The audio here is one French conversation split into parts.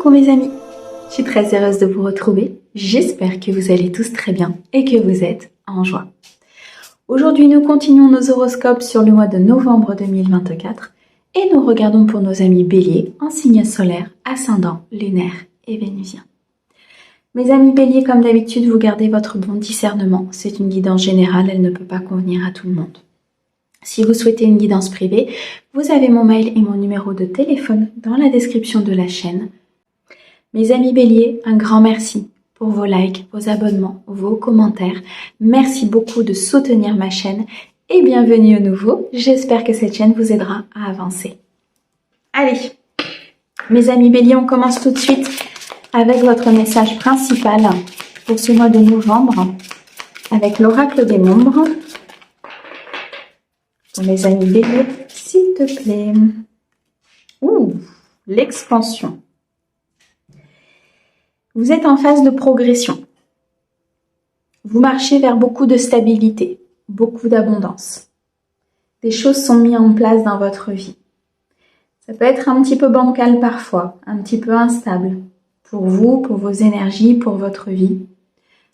Coucou mes amis, je suis très heureuse de vous retrouver. J'espère que vous allez tous très bien et que vous êtes en joie. Aujourd'hui, nous continuons nos horoscopes sur le mois de novembre 2024 et nous regardons pour nos amis Bélier en signe solaire, ascendant, lunaire et vénusien. Mes amis Bélier, comme d'habitude, vous gardez votre bon discernement. C'est une guidance générale, elle ne peut pas convenir à tout le monde. Si vous souhaitez une guidance privée, vous avez mon mail et mon numéro de téléphone dans la description de la chaîne. Mes amis Bélier, un grand merci pour vos likes, vos abonnements, vos commentaires. Merci beaucoup de soutenir ma chaîne et bienvenue au nouveau. J'espère que cette chaîne vous aidera à avancer. Allez, mes amis Bélier, on commence tout de suite avec votre message principal pour ce mois de novembre avec l'oracle des membres. Pour mes amis Bélier, s'il te plaît. Ouh, l'expansion. Vous êtes en phase de progression. Vous marchez vers beaucoup de stabilité, beaucoup d'abondance. Des choses sont mises en place dans votre vie. Ça peut être un petit peu bancal parfois, un petit peu instable pour vous, pour vos énergies, pour votre vie.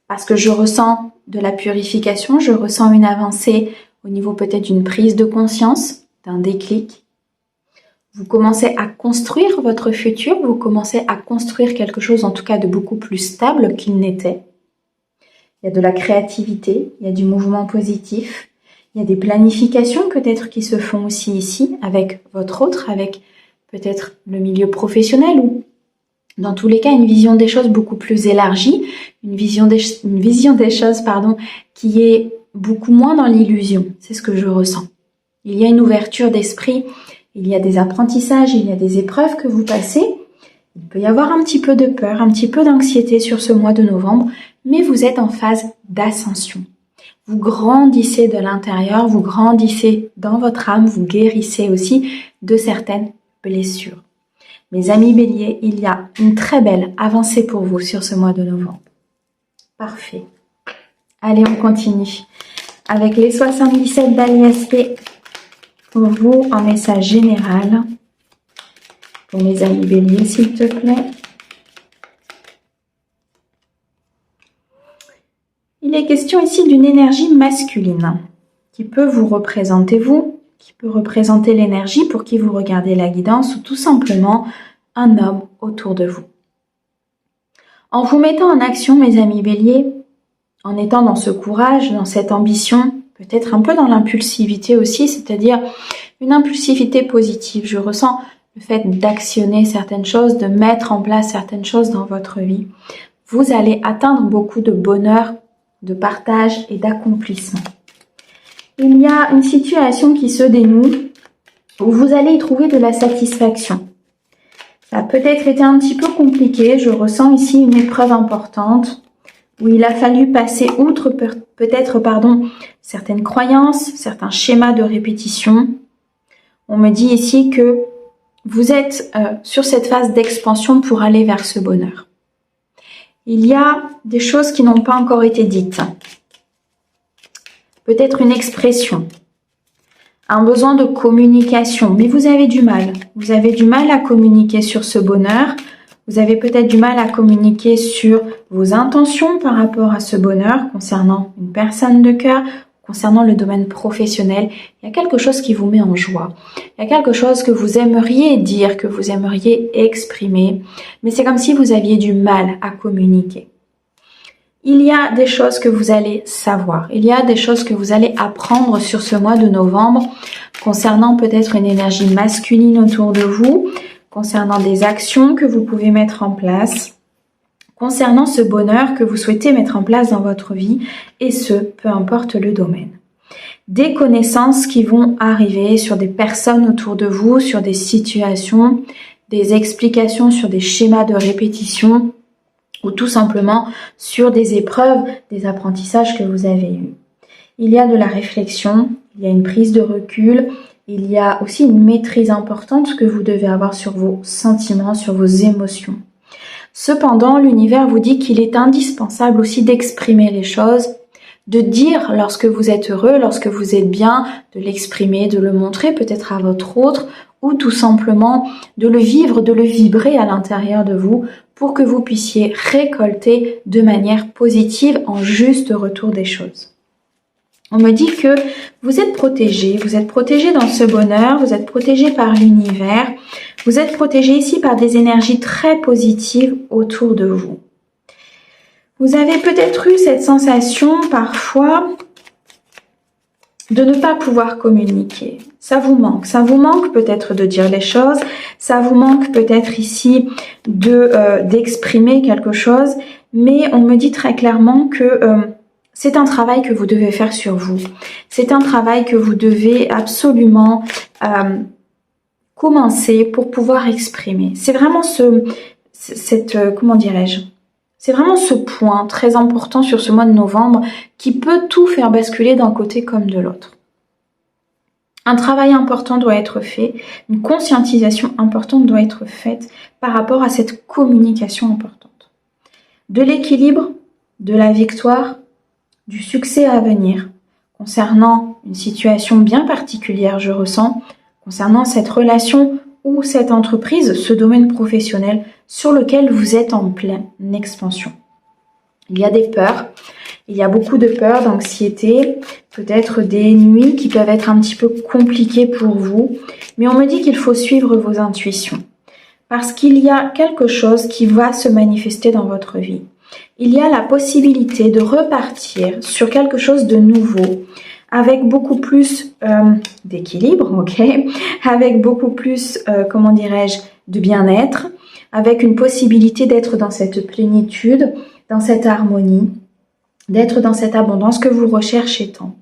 Parce que je ressens de la purification, je ressens une avancée au niveau peut-être d'une prise de conscience, d'un déclic. Vous commencez à construire votre futur, vous commencez à construire quelque chose en tout cas de beaucoup plus stable qu'il n'était. Il y a de la créativité, il y a du mouvement positif, il y a des planifications peut-être qui se font aussi ici avec votre autre, avec peut-être le milieu professionnel ou dans tous les cas une vision des choses beaucoup plus élargie, une vision des choses qui est beaucoup moins dans l'illusion, c'est ce que je ressens. Il y a une ouverture d'esprit, il y a des apprentissages, il y a des épreuves que vous passez. Il peut y avoir un petit peu de peur, un petit peu d'anxiété sur ce mois de novembre, mais vous êtes en phase d'ascension. Vous grandissez de l'intérieur, vous grandissez dans votre âme, vous guérissez aussi de certaines blessures. Mes amis Bélier, il y a une très belle avancée pour vous sur ce mois de novembre. Parfait. Allez, on continue avec les 77 d'Alias P pour vous en message général. Pour mes amis Bélier, s'il te plaît. Il est question ici d'une énergie masculine qui peut vous représenter vous, qui peut représenter l'énergie pour qui vous regardez la guidance ou tout simplement un homme autour de vous. En vous mettant en action, mes amis Bélier, en étant dans ce courage, dans cette ambition, peut-être un peu dans l'impulsivité aussi, c'est-à-dire une impulsivité positive. Je ressens le fait d'actionner certaines choses, de mettre en place certaines choses dans votre vie. Vous allez atteindre beaucoup de bonheur, de partage et d'accomplissement. Il y a une situation qui se dénoue où vous allez y trouver de la satisfaction. Ça a peut-être été un petit peu compliqué, je ressens ici une épreuve importante où il a fallu passer outre peut-être certaines croyances, certains schémas de répétition. On me dit ici que vous êtes sur cette phase d'expansion pour aller vers ce bonheur. Il y a des choses qui n'ont pas encore été dites. Peut-être une expression, un besoin de communication, mais vous avez du mal. Vous avez du mal à communiquer sur ce bonheur. Vous avez peut-être du mal à communiquer sur vos intentions par rapport à ce bonheur concernant une personne de cœur, concernant le domaine professionnel. Il y a quelque chose qui vous met en joie. Il y a quelque chose que vous aimeriez dire, que vous aimeriez exprimer, mais c'est comme si vous aviez du mal à communiquer. Il y a des choses que vous allez savoir. Il y a des choses que vous allez apprendre sur ce mois de novembre concernant peut-être une énergie masculine autour de vous, concernant des actions que vous pouvez mettre en place, concernant ce bonheur que vous souhaitez mettre en place dans votre vie, et ce, peu importe le domaine. Des connaissances qui vont arriver sur des personnes autour de vous, sur des situations, des explications sur des schémas de répétition, ou tout simplement sur des épreuves, des apprentissages que vous avez eus. Il y a de la réflexion, il y a une prise de recul, il y a aussi une maîtrise importante que vous devez avoir sur vos sentiments, sur vos émotions. Cependant, l'univers vous dit qu'il est indispensable aussi d'exprimer les choses, de dire lorsque vous êtes heureux, lorsque vous êtes bien, de l'exprimer, de le montrer peut-être à votre autre ou tout simplement de le vivre, de le vibrer à l'intérieur de vous pour que vous puissiez récolter de manière positive en juste retour des choses. On me dit que vous êtes protégé dans ce bonheur, vous êtes protégé par l'univers, vous êtes protégé ici par des énergies très positives autour de vous. Vous avez peut-être eu cette sensation parfois de ne pas pouvoir communiquer. Ça vous manque peut-être de dire les choses, ça vous manque peut-être ici d'exprimer quelque chose, mais on me dit très clairement que c'est un travail que vous devez faire sur vous. C'est un travail que vous devez absolument commencer pour pouvoir exprimer. C'est vraiment comment dirais-je ? C'est vraiment ce point très important sur ce mois de novembre qui peut tout faire basculer d'un côté comme de l'autre. Un travail important doit être fait, une conscientisation importante doit être faite par rapport à cette communication importante. De l'équilibre, de la victoire, du succès à venir, concernant une situation bien particulière, je ressens, concernant cette relation ou cette entreprise, ce domaine professionnel sur lequel vous êtes en pleine expansion. Il y a des peurs, il y a beaucoup de peurs, d'anxiété, peut-être des nuits qui peuvent être un petit peu compliquées pour vous, mais on me dit qu'il faut suivre vos intuitions, parce qu'il y a quelque chose qui va se manifester dans votre vie. Il y a la possibilité de repartir sur quelque chose de nouveau, avec beaucoup plus d'équilibre, ok, avec beaucoup plus, comment dirais-je, de bien-être, avec une possibilité d'être dans cette plénitude, dans cette harmonie, d'être dans cette abondance que vous recherchez tant.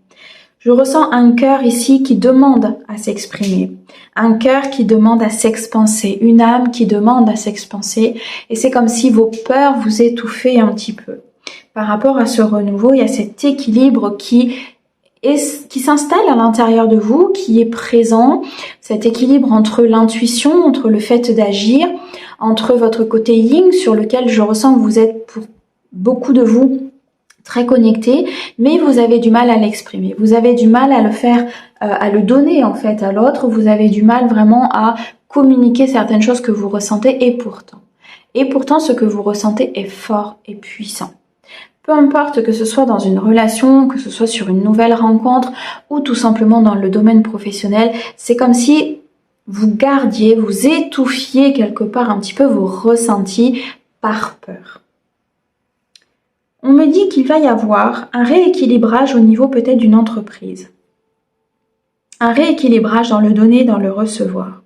Je ressens un cœur ici qui demande à s'exprimer, un cœur qui demande à s'expanser, une âme qui demande à s'expanser, et c'est comme si vos peurs vous étouffaient un petit peu. Par rapport à ce renouveau, il y a cet équilibre qui s'installe à l'intérieur de vous, qui est présent, cet équilibre entre l'intuition, entre le fait d'agir, entre votre côté yin sur lequel je ressens que vous êtes pour beaucoup de vous très connecté, mais vous avez du mal à l'exprimer, vous avez du mal à le faire, à le donner en fait à l'autre, vous avez du mal vraiment à communiquer certaines choses que vous ressentez et pourtant ce que vous ressentez est fort et puissant. Peu importe que ce soit dans une relation, que ce soit sur une nouvelle rencontre ou tout simplement dans le domaine professionnel, c'est comme si vous gardiez, vous étouffiez quelque part un petit peu vos ressentis par peur. On me dit qu'il va y avoir un rééquilibrage au niveau peut-être d'une entreprise. Un rééquilibrage dans le donner, dans le recevoir.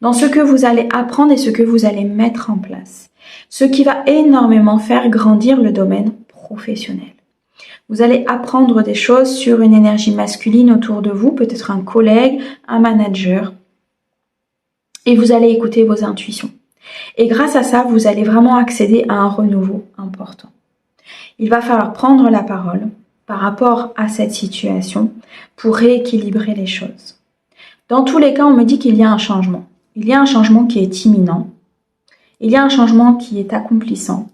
Dans ce que vous allez apprendre et ce que vous allez mettre en place. Ce qui va énormément faire grandir le domaine professionnel. Vous allez apprendre des choses sur une énergie masculine autour de vous, peut-être un collègue, un manager. Et vous allez écouter vos intuitions. Et grâce à ça, vous allez vraiment accéder à un renouveau important. Il va falloir prendre la parole par rapport à cette situation pour rééquilibrer les choses. Dans tous les cas, on me dit qu'il y a un changement. Il y a un changement qui est imminent. Il y a un changement qui est accomplissant,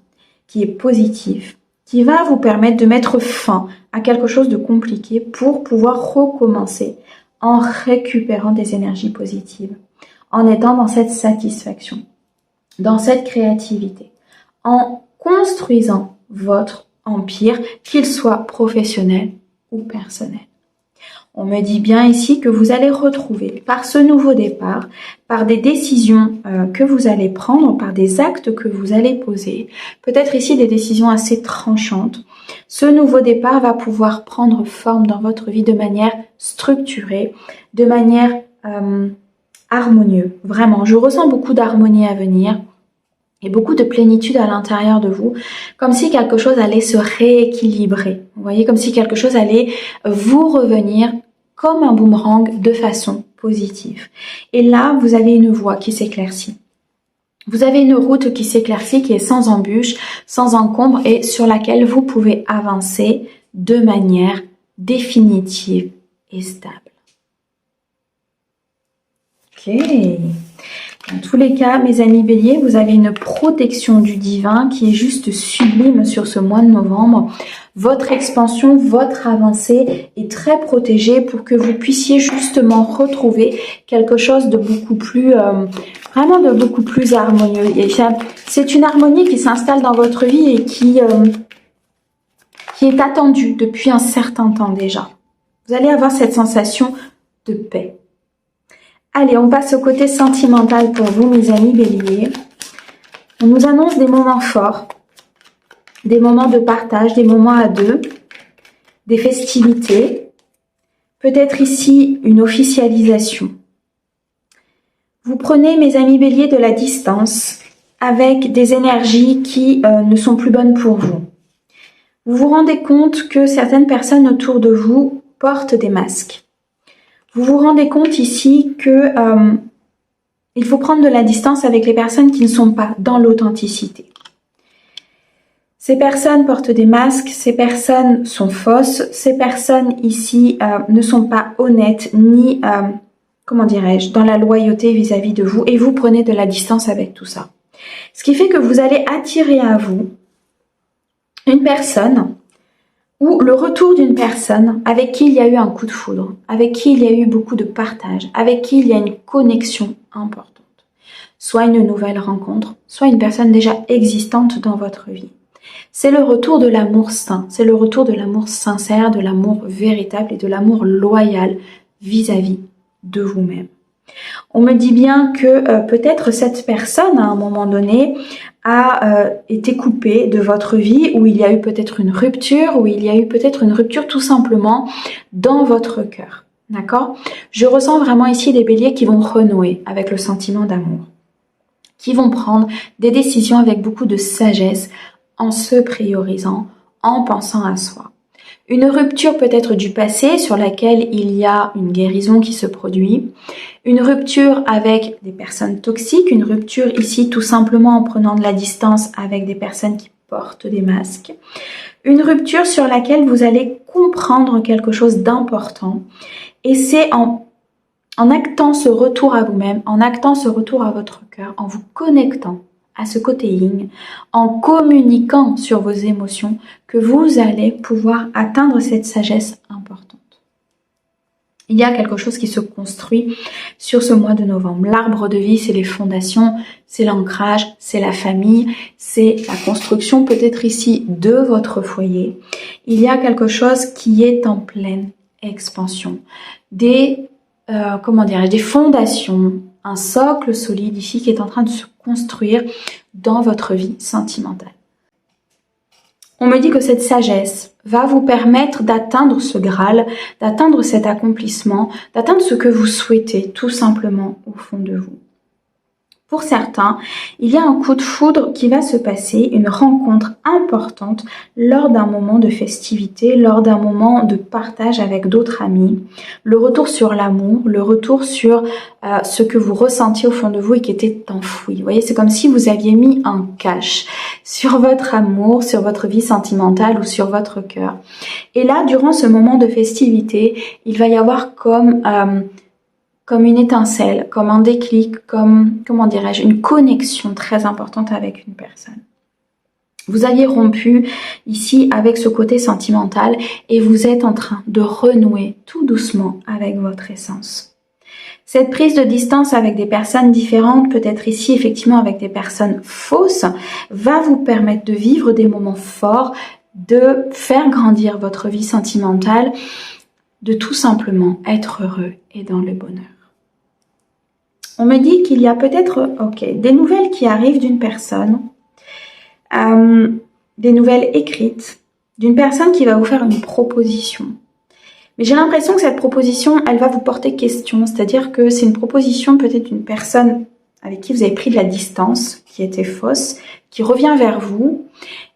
qui est positif, qui va vous permettre de mettre fin à quelque chose de compliqué pour pouvoir recommencer en récupérant des énergies positives, en étant dans cette satisfaction, dans cette créativité, en construisant votre empire, qu'il soit professionnel ou personnel. On me dit bien ici que vous allez retrouver par ce nouveau départ, par des décisions que vous allez prendre, par des actes que vous allez poser, peut-être ici des décisions assez tranchantes. Ce nouveau départ va pouvoir prendre forme dans votre vie de manière structurée, de manière harmonieuse. Vraiment, je ressens beaucoup d'harmonie à venir. Et beaucoup de plénitude à l'intérieur de vous, comme si quelque chose allait se rééquilibrer. Vous voyez, comme si quelque chose allait vous revenir comme un boomerang de façon positive. Et là, vous avez une voie qui s'éclaircit. Vous avez une route qui s'éclaircit, qui est sans embûches, sans encombre et sur laquelle vous pouvez avancer de manière définitive et stable. Ok. Dans tous les cas, mes amis béliers, vous avez une protection du divin qui est juste sublime sur ce mois de novembre. Votre expansion, votre avancée est très protégée pour que vous puissiez justement retrouver quelque chose de beaucoup plus, vraiment de beaucoup plus harmonieux. C'est une harmonie qui s'installe dans votre vie et qui est attendue depuis un certain temps déjà. Vous allez avoir cette sensation de paix. Allez, on passe au côté sentimental pour vous, mes amis béliers. On nous annonce des moments forts, des moments de partage, des moments à deux, des festivités, peut-être ici une officialisation. Vous prenez, mes amis béliers, de la distance avec des énergies qui ne sont plus bonnes pour vous. Vous vous rendez compte que certaines personnes autour de vous portent des masques. Vous vous rendez compte ici que il faut prendre de la distance avec les personnes qui ne sont pas dans l'authenticité. Ces personnes portent des masques, ces personnes sont fausses, ces personnes ici ne sont pas honnêtes ni, comment dirais-je, dans la loyauté vis-à-vis de vous et vous prenez de la distance avec tout ça. Ce qui fait que vous allez attirer à vous une personne ou le retour d'une personne avec qui il y a eu un coup de foudre, avec qui il y a eu beaucoup de partage, avec qui il y a une connexion importante. Soit une nouvelle rencontre, soit une personne déjà existante dans votre vie. C'est le retour de l'amour sain, c'est le retour de l'amour sincère, de l'amour véritable et de l'amour loyal vis-à-vis de vous-même. On me dit bien que peut-être cette personne, à un moment donné, a été coupée de votre vie, où il y a eu peut-être une rupture, où il y a eu peut-être une rupture tout simplement dans votre cœur. D'accord? Je ressens vraiment ici des béliers qui vont renouer avec le sentiment d'amour, qui vont prendre des décisions avec beaucoup de sagesse, en se priorisant, en pensant à soi. Une rupture peut-être du passé sur laquelle il y a une guérison qui se produit. Une rupture avec des personnes toxiques. Une rupture ici tout simplement en prenant de la distance avec des personnes qui portent des masques. Une rupture sur laquelle vous allez comprendre quelque chose d'important. Et c'est en actant ce retour à vous-même, en actant ce retour à votre cœur, en vous connectant à ce côté yin, en communiquant sur vos émotions, que vous allez pouvoir atteindre cette sagesse importante. Il y a quelque chose qui se construit sur ce mois de novembre. L'arbre de vie, c'est les fondations, c'est l'ancrage, c'est la famille, c'est la construction peut-être ici de votre foyer. Il y a quelque chose qui est en pleine expansion. Des fondations, un socle solide ici qui est en train de se construire dans votre vie sentimentale. On me dit que cette sagesse va vous permettre d'atteindre ce Graal, d'atteindre cet accomplissement, d'atteindre ce que vous souhaitez tout simplement au fond de vous. Pour certains, il y a un coup de foudre qui va se passer, une rencontre importante lors d'un moment de festivité, lors d'un moment de partage avec d'autres amis. Le retour sur l'amour, le retour sur ce que vous ressentiez au fond de vous et qui était enfoui. Vous voyez, c'est comme si vous aviez mis un cache sur votre amour, sur votre vie sentimentale ou sur votre cœur. Et là, durant ce moment de festivité, il va y avoir comme une étincelle, comme un déclic, comme, une connexion très importante avec une personne. Vous aviez rompu ici avec ce côté sentimental et vous êtes en train de renouer tout doucement avec votre essence. Cette prise de distance avec des personnes différentes, peut-être ici effectivement avec des personnes fausses, va vous permettre de vivre des moments forts, de faire grandir votre vie sentimentale, de tout simplement être heureux et dans le bonheur. On me dit qu'il y a peut-être des nouvelles qui arrivent d'une personne, des nouvelles écrites, d'une personne qui va vous faire une proposition. Mais j'ai l'impression que cette proposition, elle va vous porter question, c'est-à-dire que c'est une proposition peut-être d'une personne avec qui vous avez pris de la distance, qui était fausse, qui revient vers vous,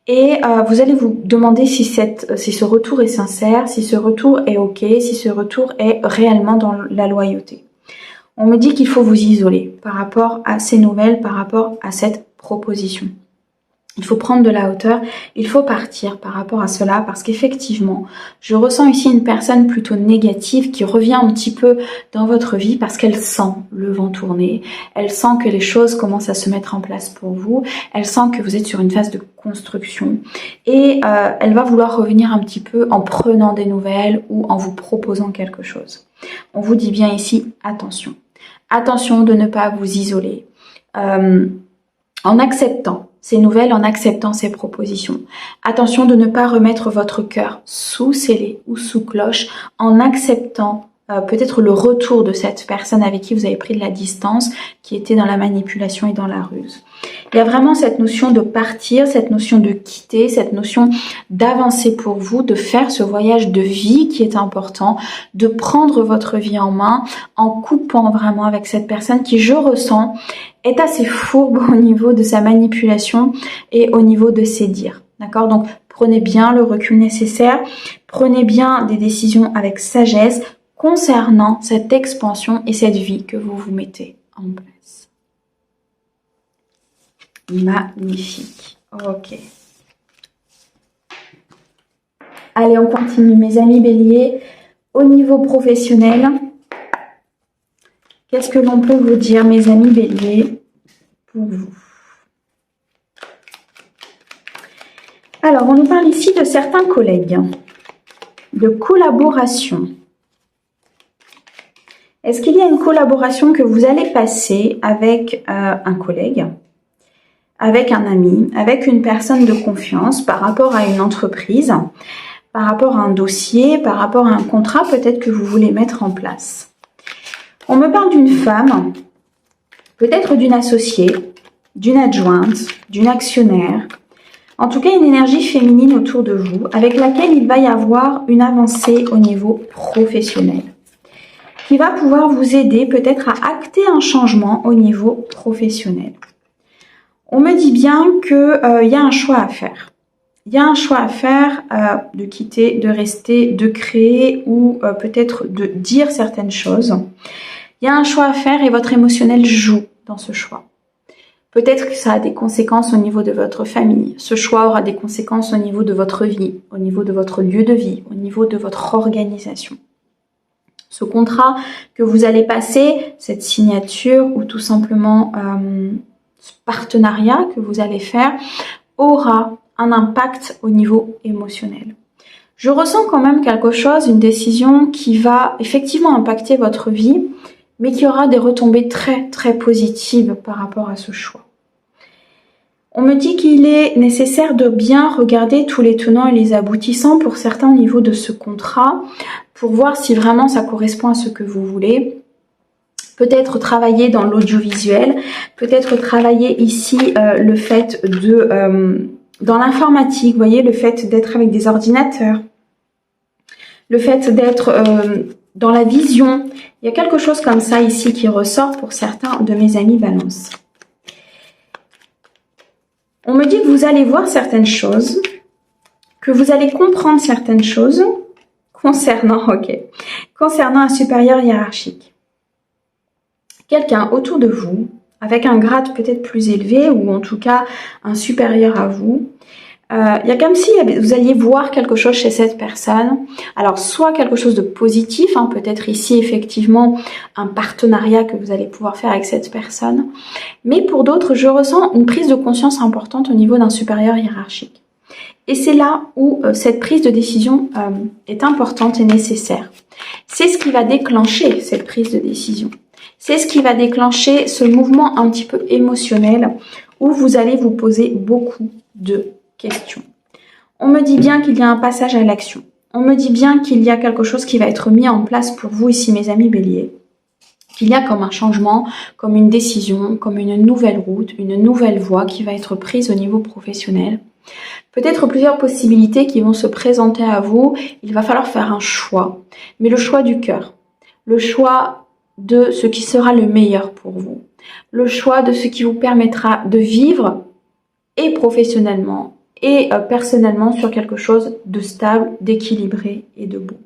et vous allez vous demander si ce retour est sincère, si ce retour est ok, si ce retour est réellement dans la loyauté. On me dit qu'il faut vous isoler par rapport à ces nouvelles, par rapport à cette proposition. Il faut prendre de la hauteur, il faut partir par rapport à cela parce qu'effectivement, je ressens ici une personne plutôt négative qui revient un petit peu dans votre vie parce qu'elle sent le vent tourner, elle sent que les choses commencent à se mettre en place pour vous, elle sent que vous êtes sur une phase de construction et elle va vouloir revenir un petit peu en prenant des nouvelles ou en vous proposant quelque chose. On vous dit bien ici, attention. Attention de ne pas vous isoler en acceptant ces nouvelles, en acceptant ces propositions. Attention de ne pas remettre votre cœur sous scellé ou sous cloche en acceptant peut-être le retour de cette personne avec qui vous avez pris de la distance, qui était dans la manipulation et dans la ruse. Il y a vraiment cette notion de partir, cette notion de quitter, cette notion d'avancer pour vous, de faire ce voyage de vie qui est important, de prendre votre vie en main en coupant vraiment avec cette personne qui, je ressens, est assez fourbe au niveau de sa manipulation et au niveau de ses dires. D'accord? Donc, prenez bien le recul nécessaire, prenez bien des décisions avec sagesse concernant cette expansion et cette vie que vous vous mettez en place. Magnifique. Ok. Allez, on continue, mes amis béliers. Au niveau professionnel, qu'est-ce que l'on peut vous dire, mes amis béliers, pour vous? Alors, on nous parle ici de certains collègues, de collaboration. Est-ce qu'il y a une collaboration que vous allez passer avec un collègue, avec un ami, avec une personne de confiance par rapport à une entreprise, par rapport à un dossier, par rapport à un contrat peut-être que vous voulez mettre en place? On me parle d'une femme, peut-être d'une associée, d'une adjointe, d'une actionnaire, en tout cas une énergie féminine autour de vous avec laquelle il va y avoir une avancée au niveau professionnel, qui va pouvoir vous aider peut-être à acter un changement au niveau professionnel. On me dit bien qu'il y a un choix à faire. Il y a un choix à faire de quitter, de rester, de créer ou peut-être de dire certaines choses. Il y a un choix à faire et votre émotionnel joue dans ce choix. Peut-être que ça a des conséquences au niveau de votre famille. Ce choix aura des conséquences au niveau de votre vie, au niveau de votre lieu de vie, au niveau de votre organisation. Ce contrat que vous allez passer, cette signature ou tout simplement ce partenariat que vous allez faire aura un impact au niveau émotionnel. Je ressens quand même quelque chose, une décision qui va effectivement impacter votre vie, mais qui aura des retombées très très positives par rapport à ce choix. On me dit qu'il est nécessaire de bien regarder tous les tenants et les aboutissants pour certains au niveau de ce contrat, pour voir si vraiment ça correspond à ce que vous voulez. Peut-être travailler dans l'audiovisuel, peut-être travailler ici le fait de... dans l'informatique, vous voyez, le fait d'être avec des ordinateurs, le fait d'être dans la vision. Il y a quelque chose comme ça ici qui ressort pour certains de mes amis Balance. On me dit que vous allez voir certaines choses, que vous allez comprendre certaines choses concernant un supérieur hiérarchique. Quelqu'un autour de vous, avec un grade peut-être plus élevé ou en tout cas un supérieur à vous. Il y a comme si vous alliez voir quelque chose chez cette personne. Alors soit quelque chose de positif, peut-être ici effectivement un partenariat que vous allez pouvoir faire avec cette personne. Mais pour d'autres, je ressens une prise de conscience importante au niveau d'un supérieur hiérarchique. Et c'est là où cette prise de décision est importante et nécessaire. C'est ce qui va déclencher cette prise de décision. C'est ce qui va déclencher ce mouvement un petit peu émotionnel où vous allez vous poser beaucoup de questions. On me dit bien qu'il y a un passage à l'action. On me dit bien qu'il y a quelque chose qui va être mis en place pour vous ici, mes amis béliers. Qu'il y a comme un changement, comme une décision, comme une nouvelle route, une nouvelle voie qui va être prise au niveau professionnel. Peut-être plusieurs possibilités qui vont se présenter à vous. Il va falloir faire un choix, mais le choix du cœur. Le choix de ce qui sera le meilleur pour vous. Le choix de ce qui vous permettra de vivre et professionnellement et personnellement sur quelque chose de stable, d'équilibré et de beau.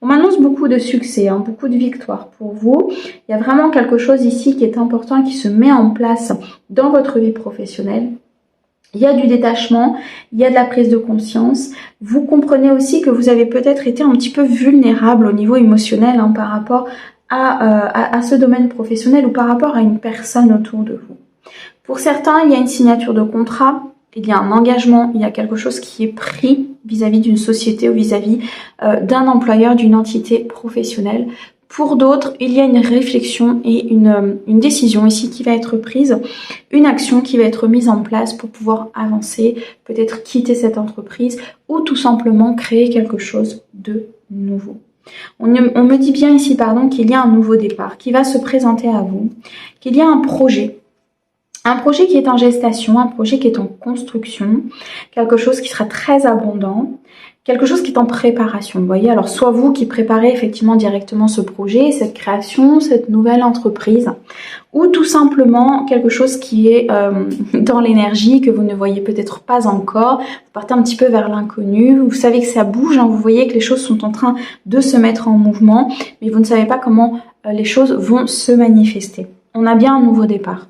On m'annonce beaucoup de succès, beaucoup de victoires pour vous. Il y a vraiment quelque chose ici qui est important, qui se met en place dans votre vie professionnelle. Il y a du détachement, il y a de la prise de conscience. Vous comprenez aussi que vous avez peut-être été un petit peu vulnérable au niveau émotionnel par rapport à ce domaine professionnel ou par rapport à une personne autour de vous. Pour certains, il y a une signature de contrat, il y a un engagement, il y a quelque chose qui est pris vis-à-vis d'une société ou vis-à-vis d'un employeur, d'une entité professionnelle. Pour d'autres, il y a une réflexion et une décision ici qui va être prise, une action qui va être mise en place pour pouvoir avancer, peut-être quitter cette entreprise ou tout simplement créer quelque chose de nouveau. On me dit bien ici, qu'il y a un nouveau départ qui va se présenter à vous, qu'il y a un projet qui est en gestation, un projet qui est en construction, quelque chose qui sera très abondant, quelque chose qui est en préparation. Vous voyez, alors soit vous qui préparez effectivement directement ce projet, cette création, cette nouvelle entreprise, ou tout simplement quelque chose qui est dans l'énergie, que vous ne voyez peut-être pas encore. Vous partez un petit peu vers l'inconnu, vous savez que ça bouge, vous voyez que les choses sont en train de se mettre en mouvement, mais vous ne savez pas comment les choses vont se manifester. On a bien un nouveau départ.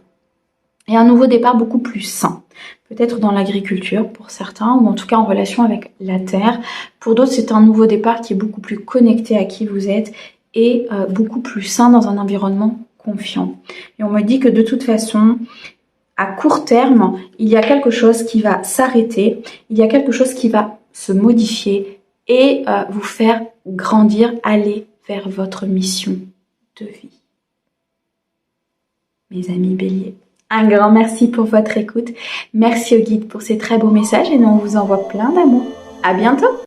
Et un nouveau départ beaucoup plus sain. Peut-être dans l'agriculture pour certains, ou en tout cas en relation avec la terre. Pour d'autres, c'est un nouveau départ qui est beaucoup plus connecté à qui vous êtes et beaucoup plus sain dans un environnement confiant. Et on me dit que de toute façon, à court terme, il y a quelque chose qui va s'arrêter, il y a quelque chose qui va se modifier et vous faire grandir, aller vers votre mission de vie. Mes amis béliers. Un grand merci pour votre écoute. Merci au guide pour ces très beaux messages et nous on vous envoie plein d'amour. À bientôt!